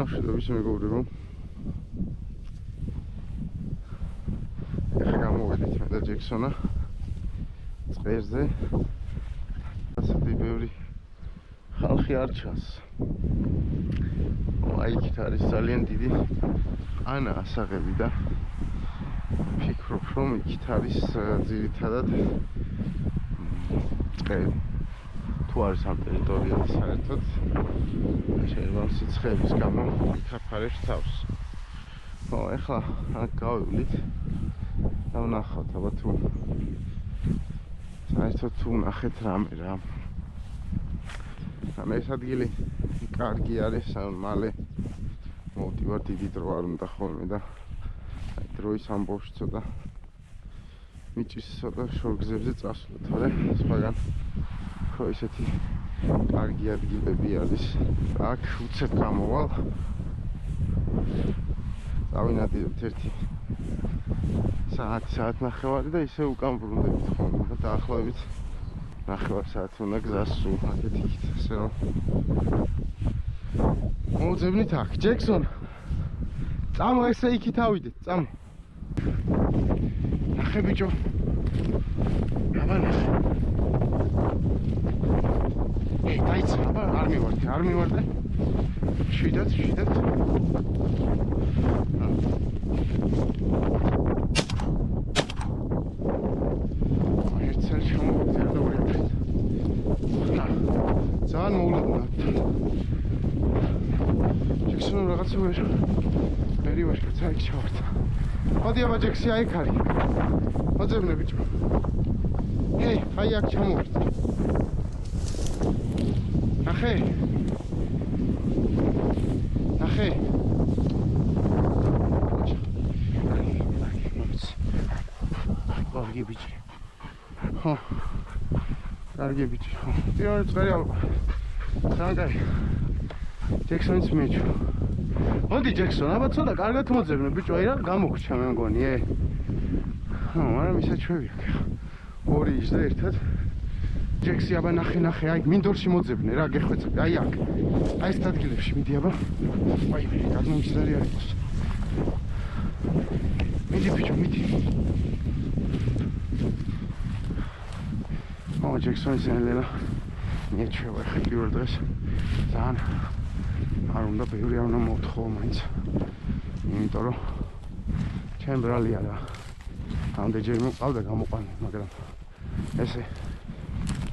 ნახშედობის მეგობრებო. ეხლა გამოვედით მე და ჯექსონა წყერზე. ასეთი ბევრი ხალხი არ ჩანს. აი იქით არის ძალიან დიდი ანა ასაღები და ფიქრობ რომ იქით არის ძირითადად წყერი. თუ არის ამ ტერიტორიაზე საერთოდ შეიძლება სიცხეების გამო იქაფარებს თავს. ეხლა აქ გავივლით და ვნახავთ აბა თუ საერთოდ თუ ვნახეთ რამე რა. ეს ადგილი კარგი არის, მალე მოვდივარ, დიდი დრო არ უნდა ხოლმე და დროის ამბავში ცოტა მიჭის ცოტა შორგზებზე წასვლა, თორე სხვაგან ხო ისეთი კარგი ადგილები არის. აქ უცებ გამოვალ. წავინადირებთ ერთი საათნახევარი და ისე უკან ბრუნდებით ხოლმე და დაახლოებით ნახევარ საათი უნდა გზას სულ აქეთ იქით, ასე რომ მოვძებნით აქ. ჯექსონ, წამო ესე იქით ავიდეთ, წამო. ნახე ბიჭო. აბა ნახე. დაიცა, აბა არ მივარდე. შვიდად. ერთსა ჩამოვიდა და ორი აფრით. ძალიან მოულოდნელად. ჯექსონი რაღაცა ვერი ვაშკაცა იქ ჩავარდა. მოდი აბა ჯექსი აი იქ არის. მოძებნე ბიჭო. აი აქ ჩამოვიდა. ნახე. კარგი ბიჭი. ხო. კარგი ბიჭი. ხო. პირველი წერი ალბა. სანკაი. ჯექსონიც მეჩო. მოდი ჯექსონ, აბა ცოტა კარგად მოძებნე ბიჭო, აი რა გამოგრჩა მე მგონი, ხო, მაგრამ ისაჩვევი აქ. ორი ის და ერთად. ჯექსი აბა ნახე, აი მინდორში მოძებნე რა, გეხვეწები, აი აქ. აი ეს ადგილებში მიდი აბა. აი, გადმომისდარი არ იყოს. მიდი ბიჭო, მიდი. ჯექსონის ენელა მიეჩვევა ხე პირველ დღეს. ძალიან არ უნდა ბევრი არ უნდა მოვთხოვო მაინც. იმიტომ რომ ჩემ ბრალია და ამდენჯერ მოყავდა გამოყვანი, მაგრამ ესე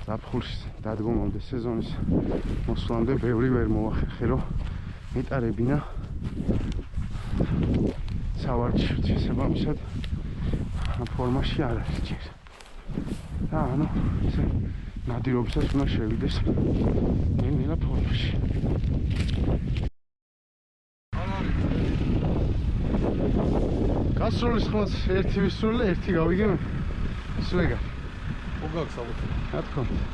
ზაფხულში დადგომამდე სეზონის მოსვლამდე ბევრი ვერ მოვახერხე რომ მიტარებინა სავარჯიშოდ შესაბამისად ფორმაში არ არის ჯერ. და ანუ ესე ნადირობისას უნდა შევიდეს ნელა ფორმაში. გასროლის ხმას ერთი ვისროლე, ერთი გავიგე მე. სვეგა. უგაკ საბუთი. რა თქმა უნდა.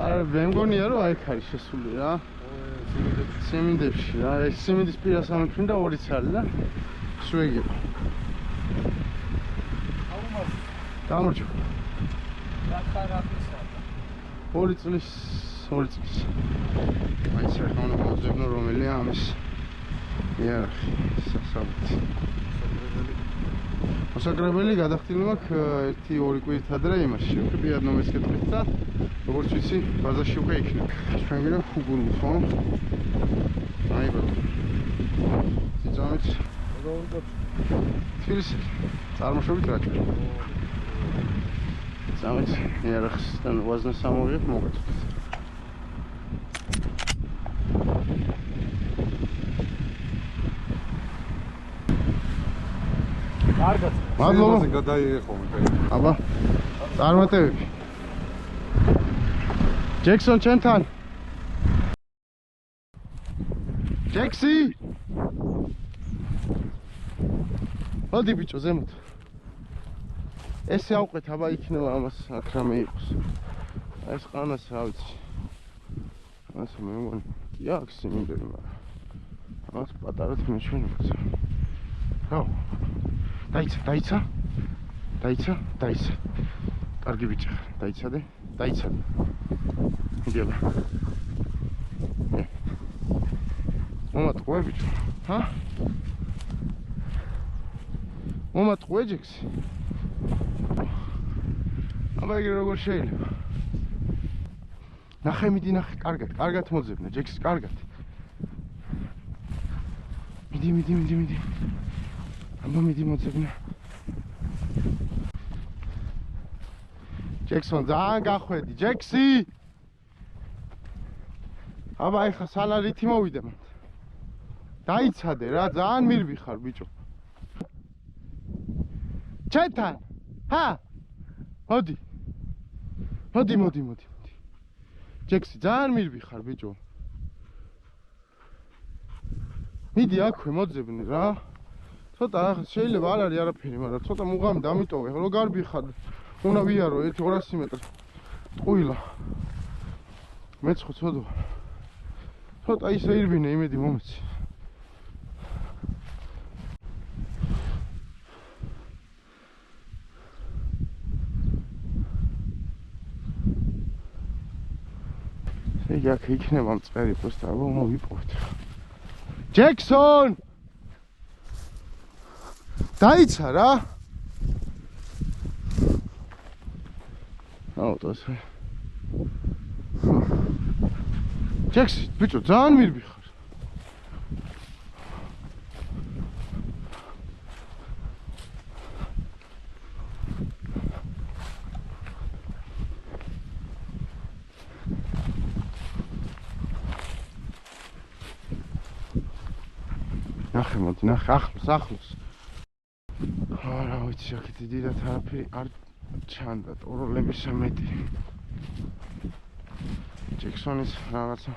არა, მე მგონია რომ აი ხარ შესული რა. სემინდებში რა, ეს სემინდის პირას ამიფრინ და ორი ცალი და სვეგა. გამორჩა. ორი წლის. აი საერთოდ მოძებნო რომელია ამის იარაღი, სასაბუთი. მოსაკრებელი გადახდილი მაქვს ერთი ორი კვირით ადრე იმაში. ვიყიდე ნომერს კეთილით და როგორც ვიცი, ბაზაში უკვე იქნება. ჩვენ ვიდა უგუნო ხო? აი ბატონო. ძამეთ. თბილისი. წარმოშობით რა ჩვენ. ძამეთ იარაღსთან ვაზნს ამოვიღებ მოგეწოდეთ. კარგად. მადლობა. გადაიღე მე. აბა. წარმატებები. ჯექსონ ჩემთან. ჯექსი. მოდი ბიჭო ზემოთ. ესე ავყეთ, აბა იქნება ამას აქ რამე იყოს. ეს ყანას რა ვიცი. ასე მე მგონი. აქ სიმინდები მაგრამ. ამას პატარად მეჩვენებთ. ხო. დაიცა. კარგი ბიჭი ხარ. დაიცადე. მიდიება. მომატყუე ბიჭო. ჰა? მომატყუე ჯექსი. აბა იგი როგორ შეიძლება? ნახე მიდი ნახე, კარგად მოძებნე ჯექსი, კარგად. მიდი. აბა მიდი მოძებნე. ჯექსონ ძალიან გახვედი, ჯექსი! აბა ეხა სალარითი მოვიდე მანდ. დაიცადე რა, ძალიან მირბი ხარ ბიჭო. ჩეთან! ჰა! მოდი. ჯექსი, ძალიან მირბი ხარ ბიჭო. მიდი აქვე მოძებნე რა. ცოტა შეიძლება არ არის არაფერი, მაგრამ ცოტა მუღამი დამიტოვე, რო გარბი ხარ. უნდა ვიარო 1-200 მეტრი. ტყუილა. მეც ხო ცოდო. ცოტა ისე ირბინე იმედი მომეცი. იქ იქნება მწყერი просто აბა მოვიპოვეთ. ჯექსონ! დაიცა რა. აუტოსე. ჯექსი, ბიჭო, ძალიან მირბი ხარ. ნახე მოდი, ნახე, ახლოს. არა ვიცი, აქ დიდად არაფერი არ ჩანდა, ტოროლებისა მეტი. ჯექსონის რაღაცა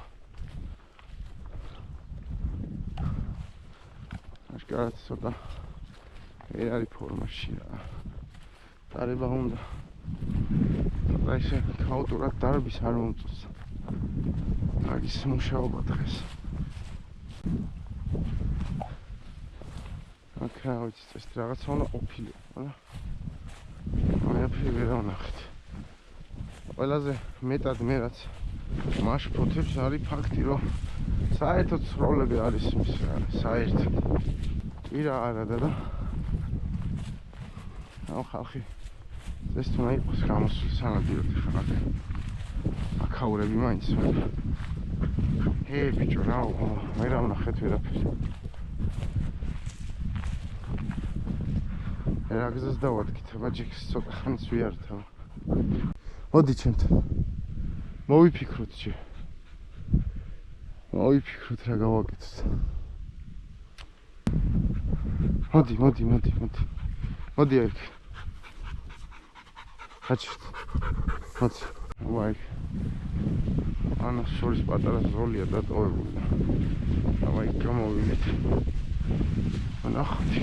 აშკარად ცოტა ვერ არის ფორმაში რა. დარება უნდა. ცოტა ისე ქაოტურად დარბის არ მომწონს. მაგის მუშაობა დღეს. აქ რა ვიცი, ეს რაღაცა უნდა ყოფილიყო რა. არაფერი ვერ ვნახეთ. ყველაზე მეტად მე რაც მაშფოთებს არის ფაქტი, რომ საერთოდ სროლები არის მის საერთოდ. კვირა არა და აუ ხალხი ეს თუ არ იყოს გამოსული სანადიროდ ხარ. აქაურები მაინც მაგრამ ბიჭო რა ვერ ვნახეთ ვერაფერი. რა გზას დავადგით, ბაჯექს ცოტა ხანს ვიართავ. მოდი ჩემთან. მოვიფიქროთ ჯერ. მოვიფიქროთ რა გავაკეთოთ. მოდი. მოდი აქ. ხაჭით. მოდი. ვაი. ანა შორის პატარა ზოლია დატოვებული. დავაი გამოვიდეთ. ნახოთ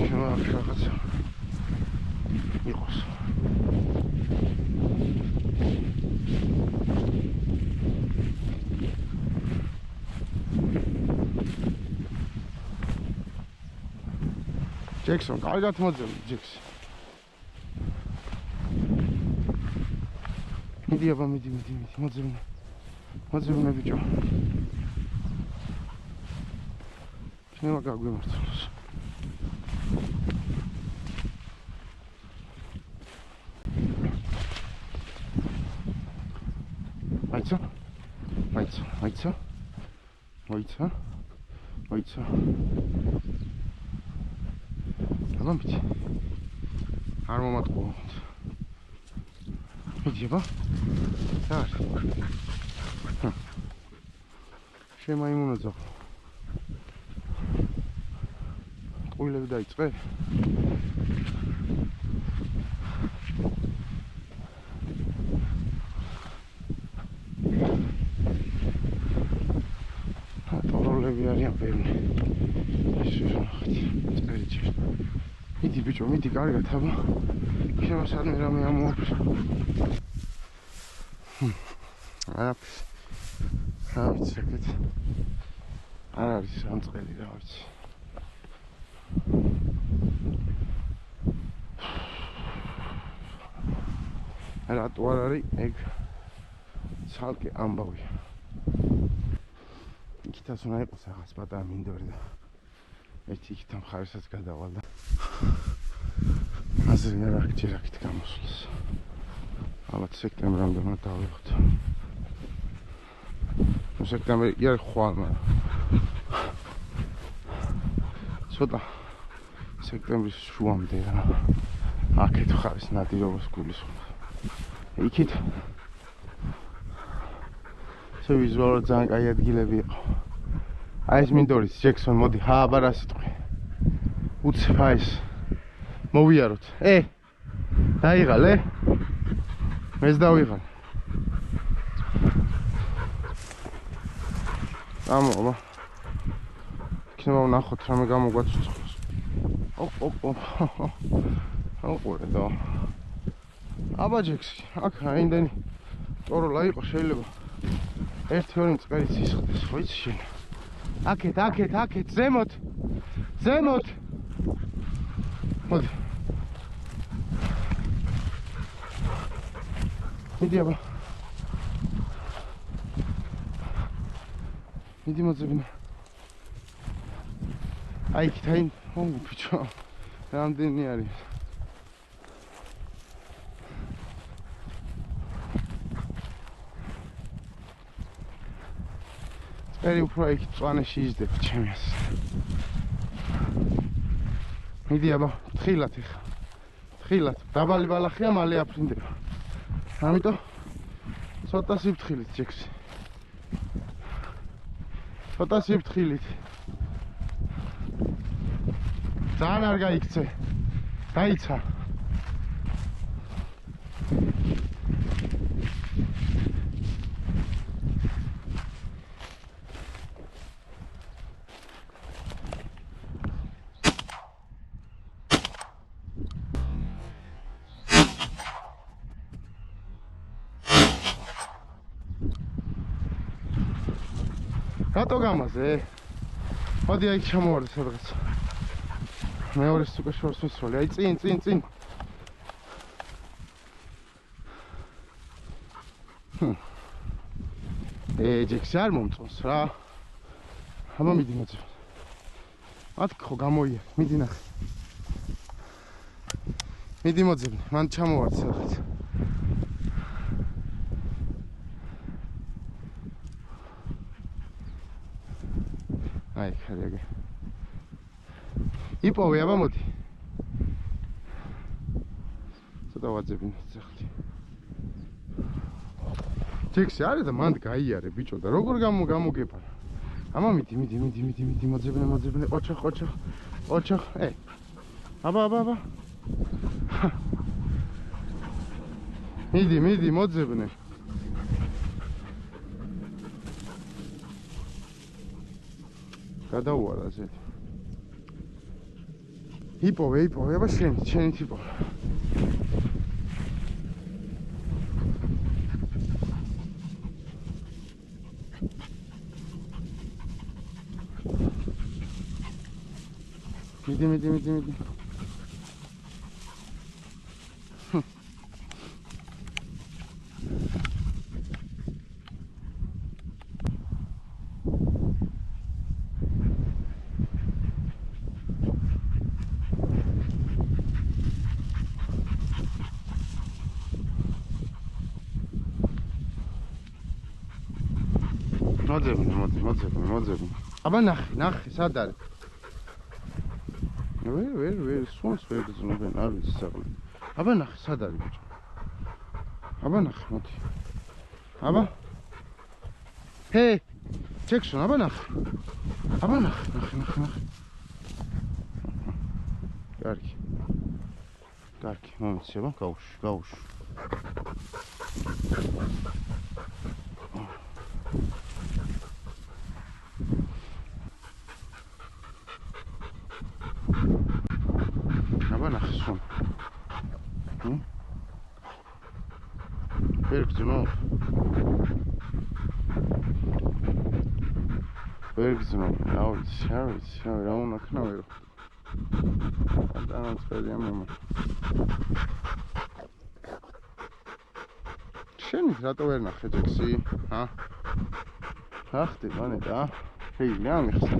რაღაცა. იყოს. ჯექსონ, კარგად მოძებნე, ჯექსი. მიდი, მოძებნე ბიჭო. შენ გაგვიმართოს. მოიცა. აბა მიდი. არ მომატყუო. მიდი აბა. სარ. შემაიმუნა ძაღლ. ყუილები დაიწყე. ტოროლები არიან ბევრი. მიდი ბიჭო, მიდი კარგად აბა. შემოსადნე რამე ამოაქვს. რა ვიცი ეგეთ. არ არის სამწყელი რა ვიცი. რატო არ არის ეგ ცალკე ამბავია. იქითაც უნდა იყოს რაღაც პატარა მინდორი და ერთი იქით მხარესაც გადავალ და აზრი არ აქვს ჯერ აქეთ გამოსვლას. ალბათ სექტემბრამდე უნდა დავიღოთ. სექტემბრი კი არის ხვალ, მაგრამ ცოტა სექტემბრის შუამდე რა. აქეთ ხარის ნადირობას გულისხმობ. იქით ვიზუალურად ძალიან კაი ადგილები იყო. აი ეს მინდორის ჯექსონ, მოდი აბა რა სიტყვი. უცებ აი ეს მოვიაროთ. დაიღალე? მეც დავიღალე. ამოვა. იქნება ვნახოთ რამე გამოგვაცოცხლოს. აუყურე და. აბა ჯექსი, აქ რაინდენი ტოროლა იყო შეიძლება. ერთი-ორი მწყერიც ისხდეს, ხო იცი შენ? აქეთ, ზემოთ. მოდი. მიდი აბა. მიდი მოძებნა. აი იქით, ბიჭო. რამდენი არის? ერი უფრო იქ წვანეში იზრდება ჩემი ასე. მიდი აბა, თხილად ეხა. თხილად. დაბალი ბალახია, მალე აფრინდება. ამიტომ ცოტა სიფრთხილით ჯექსი. ცოტა სიფრთხილით. ძალიან არ გაიქცე. დაიცა. რატო გამაზე? მოდი აი ჩამოვარდე სადღაც. მეორეს უკვე შორს ვისროლი. აი წინ. ჯექსი არ მომწონს რა. აბა მიდი მოძებ. მათქ ხო გამოია. მიდი ნახე. მიდი მოძებნე. მან ჩამოვარდე სადღაც. აი ხარეგე. იპოვე აბა მოდი. ცოტა ვაძებინე ძახლი. ჯექსი არის და მანდ გაიარე ბიჭო და როგორ გამოგებარა. ამა მიდი მოძებნე. ოჩახ. აბა. მიდი მოძებნე. გადაუარა ასეთი. იპოვე, აბა შენით იპოვე. მიდი. მოძებნე. აბა ნახე, სად არის? ვერ, სვანს ვერ გძნობენ, არ ვიცი საყლი. აბა ნახე, სად არის ბიჭო? აბა ნახე, მოდი. აბა. ჯექსონ, აბა ნახე. ნახე. კარგი, მომიცი, აბა, გაუშვი. აბა ნახე სულ. ვერ გძნობ, რა ვიცი, რა უნდა ქნა ვერ. დანაწყებია მემა. შენი რატო ვერ ნახე ჯექსი? რა ხდება ნეტა? შეიძლება მიხსნა.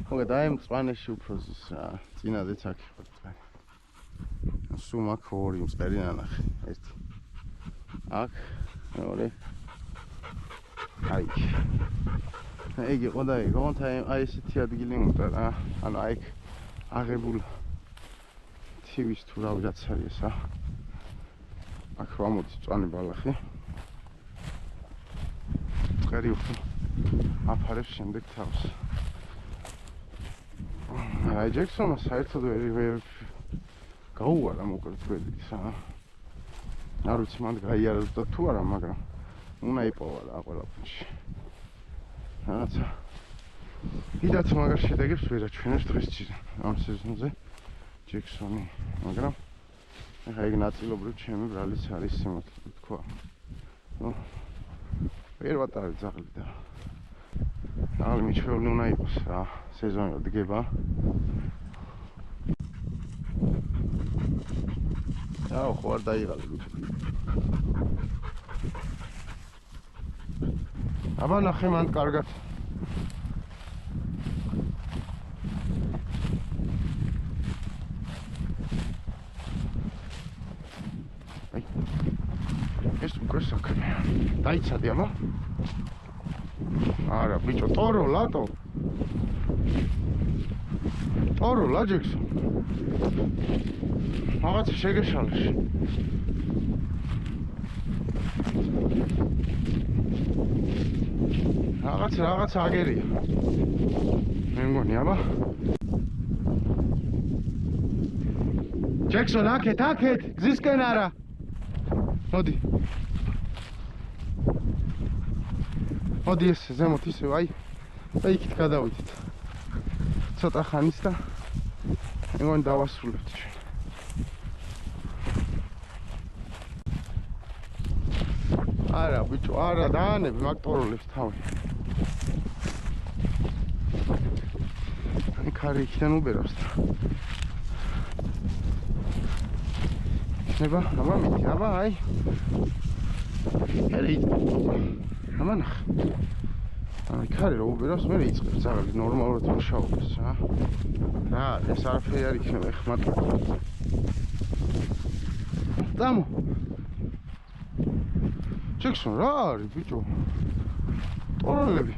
მოგა დაემ სპანეთში უფრო ზის რა, წინადაც აქ იყო წყალი. სულ აქ ორი მწყერი ნანახი, ერთი. აქ, მეორე. აი. ეგ იყო და ეგ, აი ესეთი ადგილი უნდა რა. ანუ აი აღებულ თივის თუ რა ვიღაც არის ესა. აქ რა მოდის წვანი ბალახი. მწყერი უფრო აფარებს შემდეგ თავს. აი ჯექსონმა საერთოდ ვერ გაუარა მოკლედ გვერდით რა. არ ვიცი მანდ გაიარა თუ არა, მაგრამ უნდა იპოვა რა ყველაფერში. რაღაცა კიდაც მაგარ შედეგებს ვერ აჩვენებს დღეს ამ სეზონზე ჯექსონი, მაგრამ ეხა ეგ ნაწილობრივ ჩემი ბრალის არის სიმართლე თქვა. ნუ ვერ ვატარებ ძაღლი და ძაღლი მიჩვეული უნდა იყოს რა, სეზონი დგება. აუ ხო არ დაიღალე ბიჭო. აბა ნახე მან კარგად. აი ეს უკვე საქმეა. დაიცადე აბა? არა ბიჭო, ტორო ლატო. ტორო ლაჯექსო. რაღაც შეგეშალეს. რაღაც აგერია. მე მგონი აბა. ჯექსონ აქეთ, გზისკენ არა. მოდი. მოდი ეს ზემოთ ისე აი. და იქით გადავიდეთ. ცოტა ხანის და მე მგონი დავასრულებთ ჩვენ. არა ბიჭო, არა დაანები მაგტოროლებს თავი. აი ქარი იქიდან უბერავს და. ნება, აბა მიდი, აბა აი. ერი. აბა ნახ. აი ქარი რო უბერავს, მე იწყებს ძაღლი ნორმალურად მუშაობს რა. რა, ეს არაფერი არ იქნება ეხმატო. დამო. ჯექსონ რა არის ბიჭო? ტოროლები.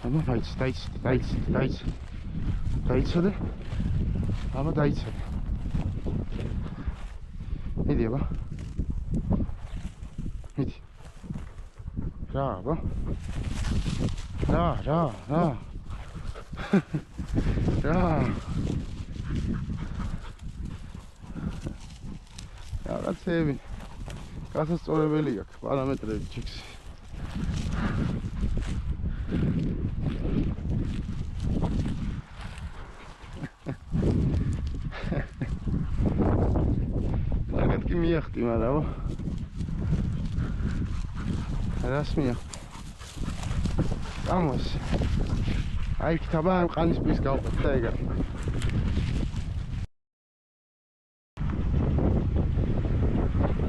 აბა დაიცადე. აბა დაიცადე. მიდი აბა. მიდი. რა აბა. რა. რა. რაღაცები. გასასწორებელი აქვს პარამეტრები ჯექსი. კარგად კი მიახტი, მაგრამ რას მიახტი? გამოს. აი ქთაბა ამ ყანისპის გავყოთ და ეგ არის.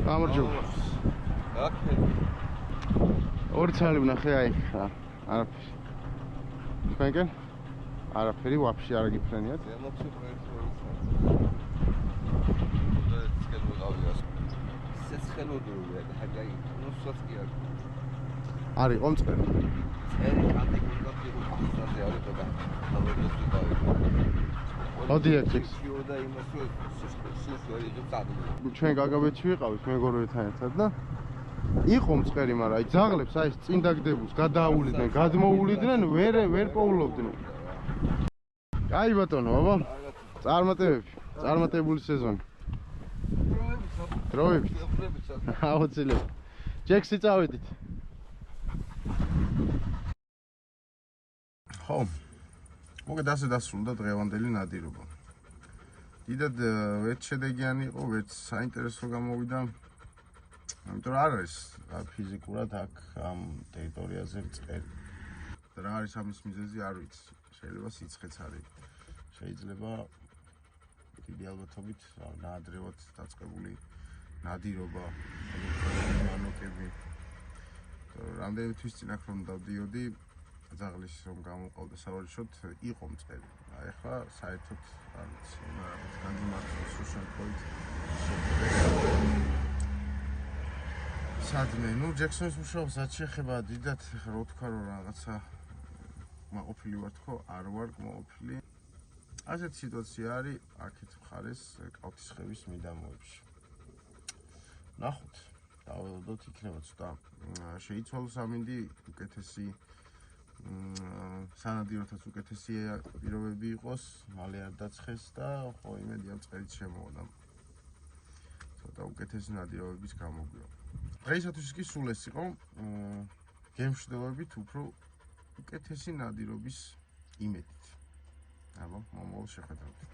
გამარჯობა. ორი ცალი ვნახე აი ხა. არაფერი. თქვენკენ? არაფერი ვაფშე არ გიფრენიათ? არის ყომწერი. მოდი ექს. ჩვენ გაგაბეთში ვიყავით მეგობრებთან ერთად და იყო მწყერი, მაგრამ აი ძაღლებს აი წინ დაგდებულს გადააულიდნენ, გადმოულიდნენ, ვერ პოულობდნენ. აი ბატონო, აბა. წარმატებული სეზონი. დროებით. აუცილებლად. ჯექსი წავედით. ხო. მოგეთ ასე დასრულდა დღევანდელი ნადირობა. დიდად ვერც შედეგიანი იყო, ვერც საინტერესო გამოვიდა. ამიტომ არ არის ფიზიკურად აქ ამ ტერიტორიაზე მწყერი. რა არის ამის მიზეზი არ ვიცი. შეიძლება სიცხეც არის. შეიძლება დიდი ალბათობით ნაადრევად დაწყებული ნადირობა, მანოკები. რამდენიმე თვის წინ აქ რომ დავდიოდი, ძაღლის რომ გამოვყავდა სავარჯიშოდ, იყო მწყერი. აი ახლა საერთოდ არ ვიცი, რაღაც გაგიმართლოს რო შემთხვევით. სადმე, ნუ ჯექსონის მუშაობასაც შეეხება დიდად, ხა რო თქვა რომ რაღაცა მაყოფილი ვარ თქო, არ ვარ კმაყოფილი. ასეთი სიტუაცია არის აქეთ მხარეს კალთისხევის მიდამოებში. ნახოთ, დაველოდოთ, იქნება ცოტა შეიცვალოს ამინდი, უკეთესი სანადიროთაც უკეთესი პირობები იყოს, მალე არ დაცხეს და ხო იმედი ამ წყერით შემოვადა. ცოტა უკეთესი ნადირობების გამოგვიო. დღეისათვის კი სულ ეს იყო, გემშვიდობებით უფრო უკეთესი ნადირობის იმედით. აბა, მომავალ შეხვედრამდე.